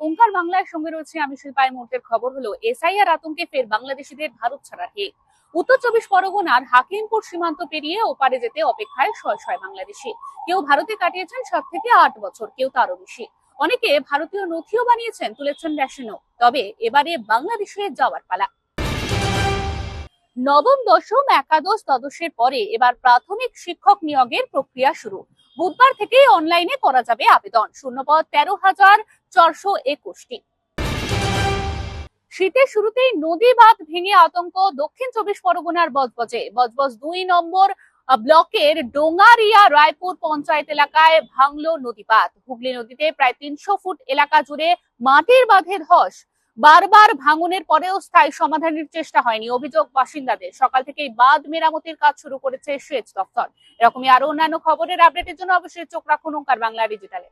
ওঙ্কার বাংলার সঙ্গে রয়েছে আমি শিল্পা। এই মুহূর্তের খবর হলো এসআইআর আতঙ্কে ফের বাংলাদেশিদের ভারত ছাড়ার হিড়। উত্তর চব্বিশ পরগনার হাকিমপুর সীমান্ত পেরিয়ে ওপারে যেতে অপেক্ষায় শয় শয় বাংলাদেশি। কেউ ভারতে কাটিয়েছেন 7 থেকে 8 বছর, কেউ তারও বেশি। অনেকে ভারতীয় নথিও বানিয়েছেন, তুলেছেন রেশনও। তবে এবারে বাংলাদেশে যাওয়ার পালা। নবম, দশম, একাদশ, দ্বাদশের পরে এবার প্রাথমিক শিক্ষক নিয়োগের প্রক্রিয়া শুরু। বুধবার থেকে অনলাইনে করা যাবে আবেদন। শূন্যপদ 13,421টি। শীতের শুরুতেই নদী বাঁধ ভেঙে আতঙ্ক দক্ষিণ চব্বিশ পরগনার বজবজে। বজবজ 2 নম্বর ব্লকের ডোঙ্গারিয়া রায়পুর পঞ্চায়েত এলাকায় ভাঙলো নদী বাঁধ। হুগলি নদীতে প্রায় 300 ফুট এলাকা জুড়ে মাটির বাঁধে ধস। বারবার ভাঙনের পরেও স্থায়ী সমাধানের চেষ্টা হয়নি, অভিযোগ বাসিন্দাদের। সকাল থেকেই বাঁধ মেরামতির কাজ শুরু করেছে সেচ দপ্তর। এরকমই আরো অন্যান্য খবরের আপডেটের জন্য অবশ্যই চোখ রাখুন ওঙ্কার বাংলা ডিজিটালে।